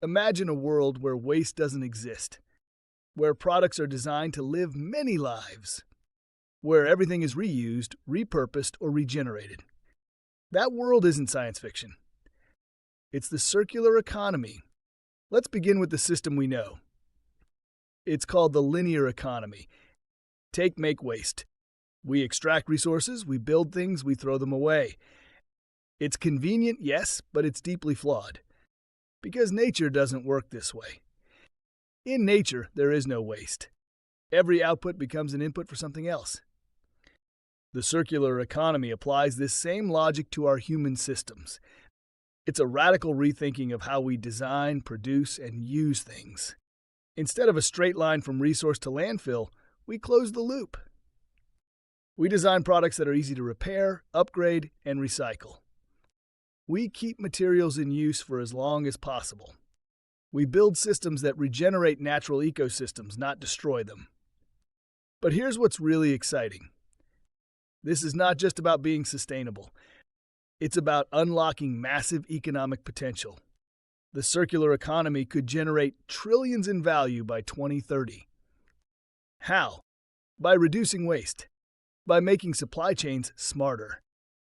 Imagine a world where waste doesn't exist, where products are designed to live many lives, where everything is reused, repurposed, or regenerated. That world isn't science fiction. It's the circular economy. Let's begin with the system we know. It's called the linear economy. Take, make, waste. We extract resources, we build things, we throw them away. It's convenient, yes, but it's deeply flawed. Because nature doesn't work this way. In nature, there is no waste. Every output becomes an input for something else. The circular economy applies this same logic to our human systems. It's a radical rethinking of how we design, produce, and use things. Instead of a straight line from resource to landfill, we close the loop. We design products that are easy to repair, upgrade, and recycle. We keep materials in use for as long as possible. We build systems that regenerate natural ecosystems, not destroy them. But here's what's really exciting. This is not just about being sustainable. It's about unlocking massive economic potential. The circular economy could generate trillions in value by 2030. How? By reducing waste, by making supply chains smarter,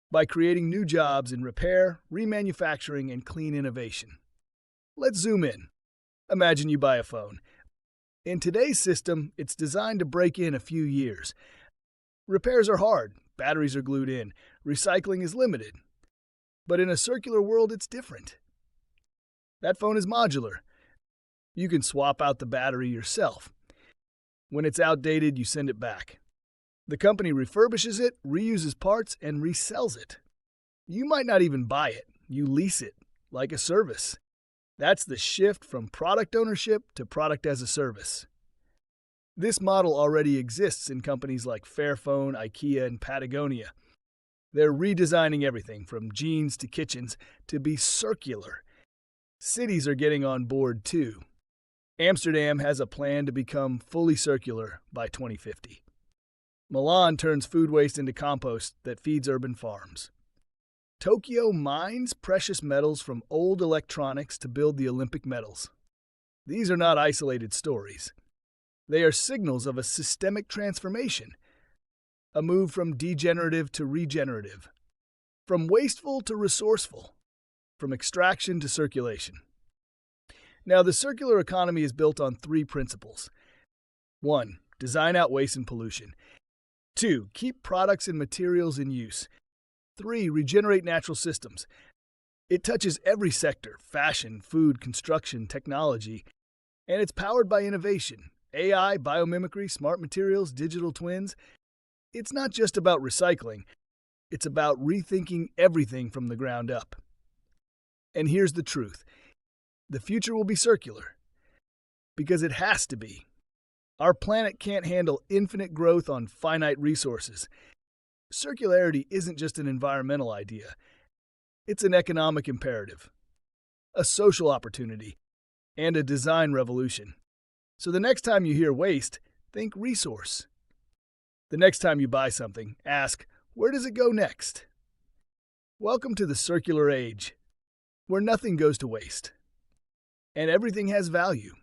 by creating new jobs in repair, remanufacturing, and clean innovation. Let's zoom in. Imagine you buy a phone. In today's system, it's designed to break in a few years. Repairs are hard, batteries are glued in, recycling is limited. But in a circular world, it's different. That phone is modular. You can swap out the battery yourself. When it's outdated, you send it back. The company refurbishes it, reuses parts, and resells it. You might not even buy it. You lease it, like a service. That's the shift from product ownership to product as a service. This model already exists in companies like Fairphone, IKEA, and Patagonia. They're redesigning everything from jeans to kitchens to be circular. Cities are getting on board too. Amsterdam has a plan to become fully circular by 2050. Milan turns food waste into compost that feeds urban farms. Tokyo mines precious metals from old electronics to build the Olympic medals. These are not isolated stories. They are signals of a systemic transformation, a move from degenerative to regenerative, from wasteful to resourceful, from extraction to circulation. Now, the circular economy is built on three principles. 1. Design out waste and pollution. 2. Keep products and materials in use. 3. Regenerate natural systems. It touches every sector: fashion, food, construction, technology, and it's powered by innovation: AI, biomimicry, smart materials, digital twins. It's not just about recycling. It's about rethinking everything from the ground up. And here's the truth. The future will be circular. Because it has to be. Our planet can't handle infinite growth on finite resources. Circularity isn't just an environmental idea. It's an economic imperative, a social opportunity, and a design revolution. So the next time you hear waste, think resource. The next time you buy something, ask, where does it go next? Welcome to the circular age, where nothing goes to waste, and everything has value.